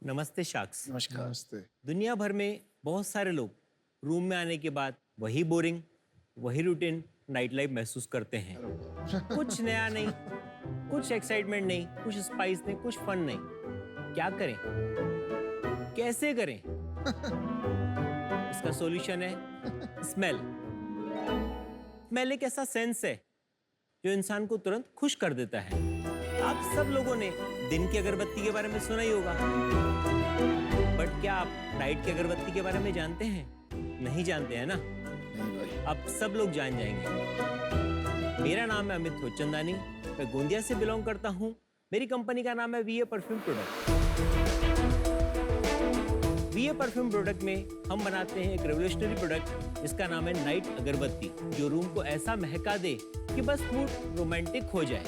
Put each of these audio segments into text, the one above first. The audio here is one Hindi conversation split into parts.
नमस्ते शाक्स। नमस्कार। नमस्ते। दुनिया भर में बहुत सारे लोग रूम में आने के बाद वही बोरिंग, वही रूटीन नाइट लाइफ महसूस करते हैं। कुछ नया नहीं, कुछ एक्साइटमेंट नहीं, कुछ स्पाइस नहीं, कुछ फन नहीं। क्या करें, कैसे करें? इसका सॉल्यूशन है स्मेल। स्मेल एक ऐसा सेंस है जो इंसान को तुरंत खुश कर देता है। आप सब लोगों ने दिन की अगरबत्ती के बारे में सुना ही होगा, बट क्या आप नाइट की अगरबत्ती के बारे में जानते हैं? नहीं जानते हैं ना? नहीं भाई। अब सब लोग जान जाएंगे। मेरा नाम है अमित खोचंदानी, मैं गोंदिया से बिलोंग करता हूँ। मेरी कंपनी का नाम है वीए परफ्यूम प्रोडक्ट। वीए परफ्यूम प्रोडक्ट में हम बनाते हैं एक रेवोल्यूशनरी प्रोडक्ट जिसका नाम है नाइट अगरबत्ती, जो रूम को ऐसा महका दे कि बस मूड रोमांटिक हो जाए।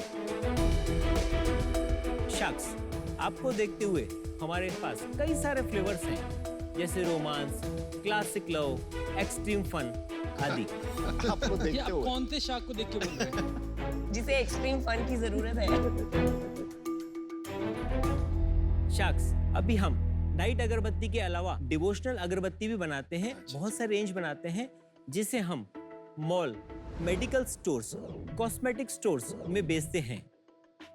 शख्स, आपको देखते हुए हमारे पास कई सारे फ्लेवर्स हैं, जैसे romance, classic love, extreme fun आदि। आपको ये देखते आप हुए कौन थे शाक को देख के बोल रहे हैं? जिसे एक्सट्रीम फन की जरूरत है। शख्स, अभी हम नाइट अगरबत्ती के अलावा डिवोशनल अगरबत्ती भी बनाते हैं। बहुत सारे रेंज बनाते हैं जिसे हम mall, medical stores, cosmetic stores में बेचते हैं।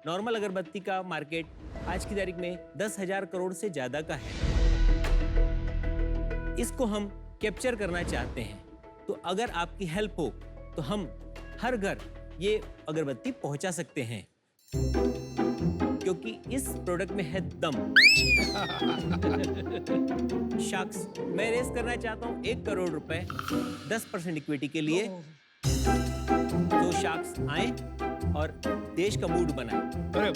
नॉर्मल अगरबत्ती का मार्केट आज की तारीख में 10,000 करोड़ से ज्यादा का है। इसको हम कैप्चर करना चाहते हैं, तो अगर आपकी हेल्प हो तो हम हर घर ये अगरबत्ती पहुंचा सकते हैं, क्योंकि इस प्रोडक्ट में है दम। शख्स, मैं रेस करना चाहता हूँ 1 करोड़ रुपए 10% इक्विटी के लिए। तो शख्स आए और देश का मूड बनाए। अरे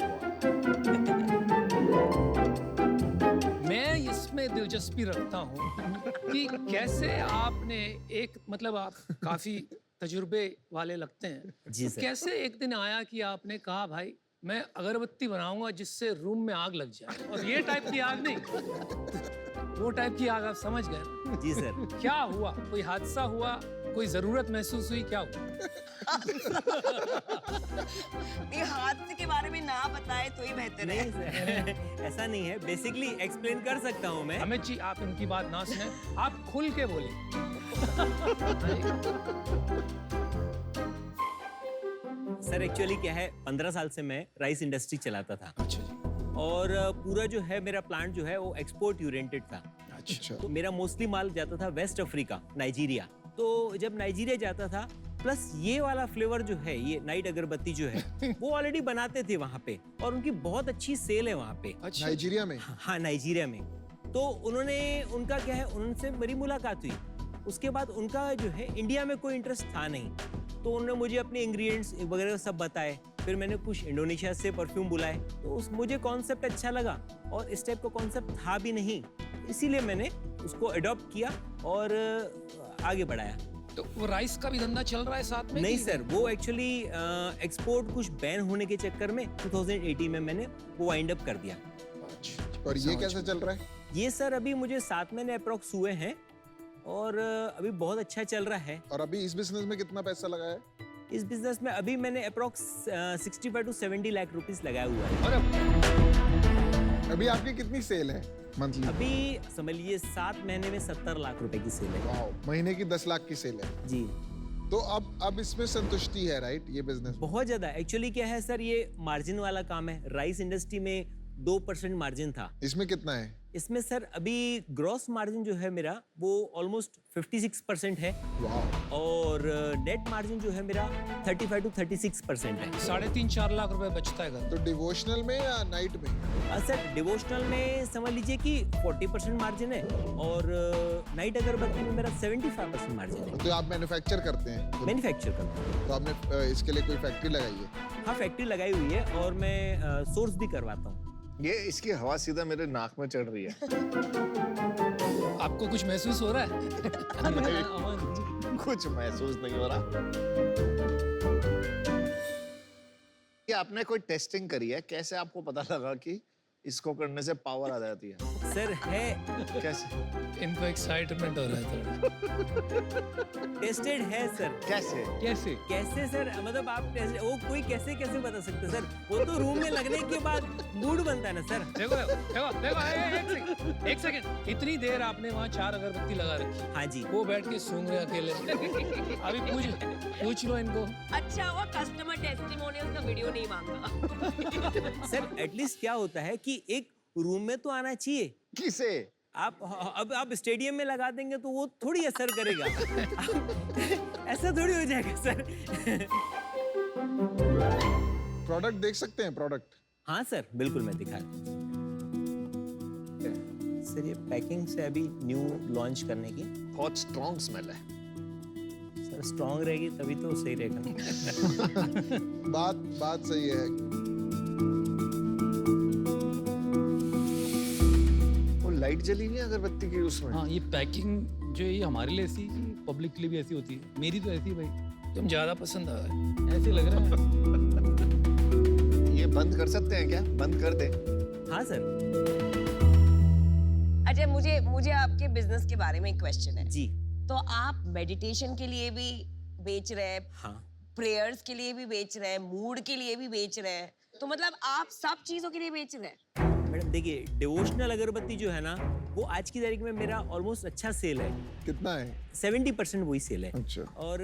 मैं इसमें दिलचस्पी रखता हूँ कि कैसे आपने मतलब आप काफी तजुर्बे वाले लगते हैं। जी तो सर। कैसे एक दिन आया कि आपने कहा भाई मैं अगरबत्ती बनाऊंगा जिससे रूम में आग लग जाए, और ये टाइप की आग नहीं, वो टाइप की आग, आप समझ गए? जी सर। क्या हुआ? कोई हादसा हुआ? कोई जरूरत महसूस हुई? क्या हुआ? ये हादसे के बारे में ना बताए तो ही बेहतर है। नहीं सर, ऐसा नहीं है। बेसिकली एक्सप्लेन कर सकता हूँ मैं। अमित जी, आप इनकी बात ना सुने, आप खुल के बोलिए। सर एक्चुअली क्या है, 15 साल से मैं राइस इंडस्ट्री चलाता था। अच्छा जी। और पूरा जो है मेरा प्लांट जो है वो एक्सपोर्ट ओरिएंटेड था। अच्छा। तो मेरा मोस्टली माल जाता था वेस्ट अफ्रीका, नाइजीरिया। तो जब नाइजीरिया जाता था, प्लस ये वाला फ्लेवर जो है, ये नाइट अगरबत्ती जो है वो ऑलरेडी बनाते थे वहाँ पे, और उनकी बहुत अच्छी सेल है वहाँ पे। अच्छा, नाइजीरिया में? हाँ, नाइजीरिया में। तो उन्होंने, उनका क्या है, उनसे मेरी मुलाकात हुई। उसके बाद उनका जो है इंडिया में कोई इंटरेस्ट था नहीं, तो उन्होंने मुझे अपने इंग्रेडिएंट्स वगैरह सब बताए। फिर मैंने कुछ इंडोनेशिया से परफ्यूम बुलाए, तो मुझे कॉन्सेप्ट अच्छा लगा, और इस टाइप का कॉन्सेप्ट था भी नहीं, इसीलिए मैंने उसको अडॉप्ट किया और आगे बढ़ाया। तो वो राइस का भी धंधा चल रहा है साथ में? नहीं कि- सर, वो एक्चुअली एक्सपोर्ट कुछ बैन होने के चक्कर में 2018 में मैंने वो वाइंड अप कर दिया। और ये कैसे चल रहा है? ये सर अभी मुझे 7 महीने अप्रोक्स हुए हैं, और अभी बहुत अच्छा चल रहा है। और अभी इस बिजनेस में कितना पैसा लगा है? इस बिजनेस में अभी मैंने अप्रोक्स 65 to 70 लाख रुपीस लगाया हुआ है। अरे अभी आपकी कितनी सेल है मंथली? अभी समझ लीजिए 7 महीने में 70 लाख रुपए की सेल है। वाओ, महीने की 10 लाख की सेल है। जी, तो अब इसमें संतुष्टि है, राइट? ये बिजनेस बहुत ज्यादा। एक्चुअली क्या है सर, ये मार्जिन वाला काम है। राइस इंडस्ट्री में 2% मार्जिन था। इसमें कितना है? इसमें सर अभी ग्रॉस मार्जिन जो है मेरा वो ऑलमोस्ट 56% है, वाओ। और नेट मार्जिन जो है मेरा 35 to 36% है। 3.5-4 लाख रुपए बचता है घर। तो डिवोशनल में या नाइट में? सर डिवोशनल में समझ लीजिए कि 40% मार्जिन है, और नाइट अगरबत्ती में मेरा 75% मार्जिन है। तो आप मैन्युफैक्चर करते हैं? तो, मैन्युफैक्चर करता हूँ। तो आपने इसके लिए कोई फैक्ट्री लगाई है? हाँ, फैक्ट्री लगाई हुई है, और मैं सोर्स भी करवाता हूँ। ये इसकी हवा सीधा मेरे नाक में चढ़ रही है। आपको कुछ महसूस हो रहा है? अमन, कुछ महसूस नहीं हो रहा। ये आपने कोई टेस्टिंग करी है? कैसे आपको पता लगा कि इसको करने से पावर आ जाती है। सर है, कैसे? इनको एक्साइटमेंट हो रहा है थोड़ा। टेस्टेड है सर। कैसे? कैसे? कैसे सर, मतलब आप वो कोई कैसे कैसे बता सकते सर, वो तो रूम में लगने के बाद मूड बनता है ना सर। देखो देखो देखो, एक सेकंड, इतनी देर आपने वहाँ 4 अगरबत्ती लगा रखी, हाँ जी। वो बैठ के सूंघ रहे अकेले। अभी पूछ लो इनको। अच्छा हुआ कस्टमर टेस्टिमोनियल का वीडियो नहीं मांगा। सर एटलीस्ट क्या होता है कि एक रूम में तो आना चाहिए। किसे? आप अब आप स्टेडियम में लगा देंगे तो वो थोड़ी असर करेगा। ऐसा थोड़ी हो जाएगा सर। प्रोडक्ट देख सकते हैं प्रोडक्ट? हाँ सर, बिल्कुल मैं दिखा सर, ये पैकिंग से अभी न्यू लॉन्च करने की। बहुत स्ट्रॉन्ग स्मेल है। सर स्ट्रॉन्ग रहेगी तभी तो सही रहेगा। बात सही है। वो लाइट जली नहीं है अगरबत्ती की उसमें? हाँ, ये पैकिंग जो है ये हमारे लिए ऐसी, पब्लिक के लिए भी ऐसी होती है। मेरी तो ऐसी है भाई, तुम ज्यादा पसंद आ गए। ऐसे लग रहा है। ये बंद कर सकते हैं क्या? बंद कर दे। हाँ सर। अच्छा मुझे आपके बिजनेस के बारे में एक क्वेश्चन है। जी। तो आप मेडिटेशन के लिए भी बेच रहे हैं, हाँ प्रेयर्स के लिए भी बेच रहे हैं, मूड के लिए भी बेच रहे हैं, तो मतलब आप सब चीजों के लिए बेच रहे हैं? मैडम देखिए, डिवोशनल अगरबत्ती जो है ना, वो आज की तारीख में मेरा ऑलमोस्ट अच्छा सेल है। कितना है? 70% वही सेल है। अच्छा। और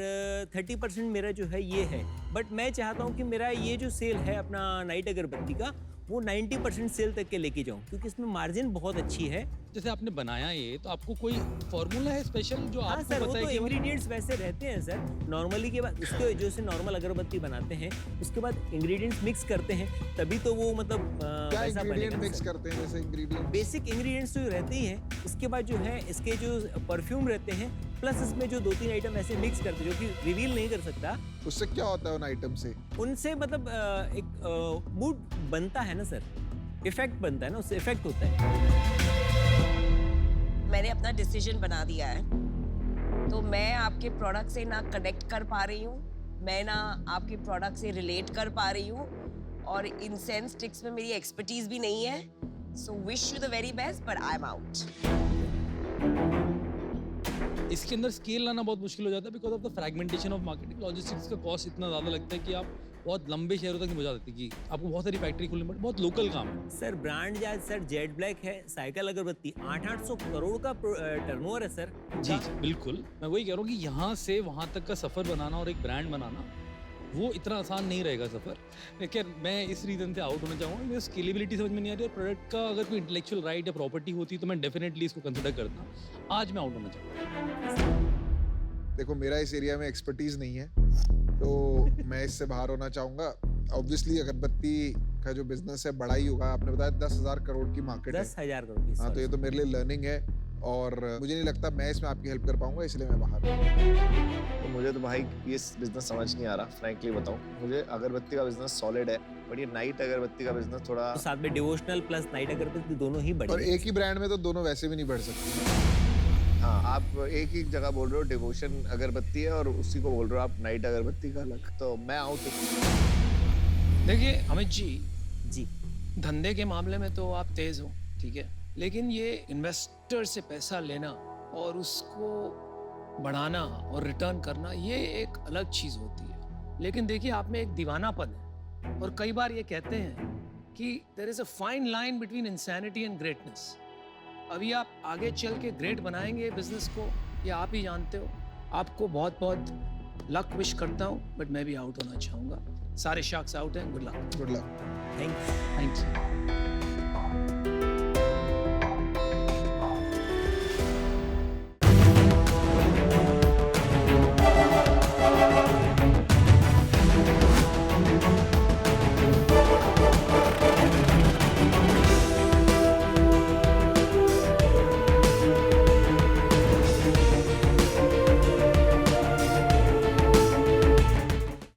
30% मेरा जो है ये है। बट मैं चाहता हूँ कि मेरा ये जो सेल है अपना नाइट अगरबत्ती का, वो 90% सेल तक के लेके जाऊँ, क्योंकि इसमें मार्जिन बहुत अच्छी है। जैसे आपने बनाया ये, तो आपको कोई फॉर्मूला है स्पेशल जो हाँ आपको सर, वो बताए तो कि इंग्रेडिएंट्स वैसे रहते हैं सर। नॉर्मली के बाद उसके जो से नॉर्मल अगरबत्ती बनाते हैं, उसके बाद इंग्रेडिएंट्स मिक्स करते हैं, तभी तो वो मतलब क्या वैसा इंग्रेडिएंट बनेगा मिक्स सर। करते हैं? जैसे इंग्रेडिएंट बेसिक इंग्रेडिएंट्स तो रहते ही हैं, उसके बाद जो है इसके जो परफ्यूम रहते हैं, प्लस इसमें जो 2-3 आइटम ऐसे मिक्स करते हैं जो कि रिवील नहीं कर सकता। उससे क्या होता है उन आइटम से? उनसे मतलब एक मूड बनता है ना सर, इफेक्ट बनता है ना, उससे इफेक्ट होता है। मैंने अपना डिसीजन बना दिया है, तो मैं आपके प्रोडक्ट से ना कनेक्ट कर पा रही हूँ, मैं ना आपके प्रोडक्ट से रिलेट कर पा रही हूँ, और इंसेंस स्टिक्स में मेरी एक्सपर्टीज भी नहीं है। So wish you the very best, but I am out. इसके अंदर स्केल लाना बहुत मुश्किल हो जाता है, because of the fragmentation of marketing. Logistics का कॉस्ट इतना ज़्यादा लगता है कि आप बहुत लंबे शहरों तक नहीं पहुंचा देते, कि आपको बहुत सारी फैक्ट्री खोलनी पड़ती, बहुत लोकल काम है। सर ब्रांड जाज सर जेट ब्लैक है, साइकिल अगरबत्ती 800 करोड़ का टर्नओवर है सर। जी बिल्कुल, मैं वही कह रहा हूँ कि यहाँ से वहाँ तक का सफ़र बनाना और एक ब्रांड बनाना, वो इतना आसान नहीं रहेगा सफ़र। लेकिन मैं इस रीज़न से आउट होना चाहूँगा, मुझे स्केलेबिलिटी समझ में नहीं आ रही, और प्रोडक्ट का अगर कोई इंटेलेक्चुअल राइट या प्रॉपर्टी होती तो मैं डेफिनेटली इसको कंसिडर करता। आज मैं आउट होना चाहूँगा। देखो, मेरा इस एरिया में एक्सपर्टीज नहीं है, तो मैं इससे बाहर होना चाहूंगा। ऑब्वियसली अगरबत्ती का जो बिजनेस है बड़ा ही होगा। आपने बताया 10,000 करोड़ की मार्केट है। 10,000 करोड़ की। हाँ, तो ये तो मेरे लिए लर्निंग है, और मुझे नहीं लगता मैं इसमें आपकी हेल्प कर पाऊंगा, इसलिए मैं बाहर हूँ। तो मुझे तो भाई ये बिजनेस समझ नहीं आ रहा, फ्रैंकली बताऊं। मुझे अगरबत्ती का बिजनेस सॉलिड है, बट ये नाइट अगरबत्ती का बिजनेस थोड़ा। तो साथ में डिवोशनल प्लस नाइट अगरबत्ती दोनों ही बड़े और हैं। एक ही ब्रांड में तो दोनों वैसे भी नहीं बढ़ सकते। हाँ, आप एक ही जगह बोल रहे हो डिवोशन अगरबत्ती है, और उसी को बोल रहे हो आप नाइट अगरबत्ती का अलग। तो मैं आउट हूँ। देखिए अमित जी, जी धंधे के मामले में तो आप तेज हो, ठीक है, लेकिन ये इन्वेस्टर से पैसा लेना और उसको बढ़ाना और रिटर्न करना, ये एक अलग चीज होती है। लेकिन देखिए आप में एक दीवानापन है, और कई बार ये कहते हैं कि there is a fine line between insanity and greatness. अभी आप आगे चल के ग्रेट बनाएंगे बिजनेस को, ये आप ही जानते हो। आपको बहुत बहुत लक विश करता हूँ, बट मैं भी आउट होना चाहूँगा। सारे शार्क्स आउट हैं, good luck. Good luck. Thank you. Thanks.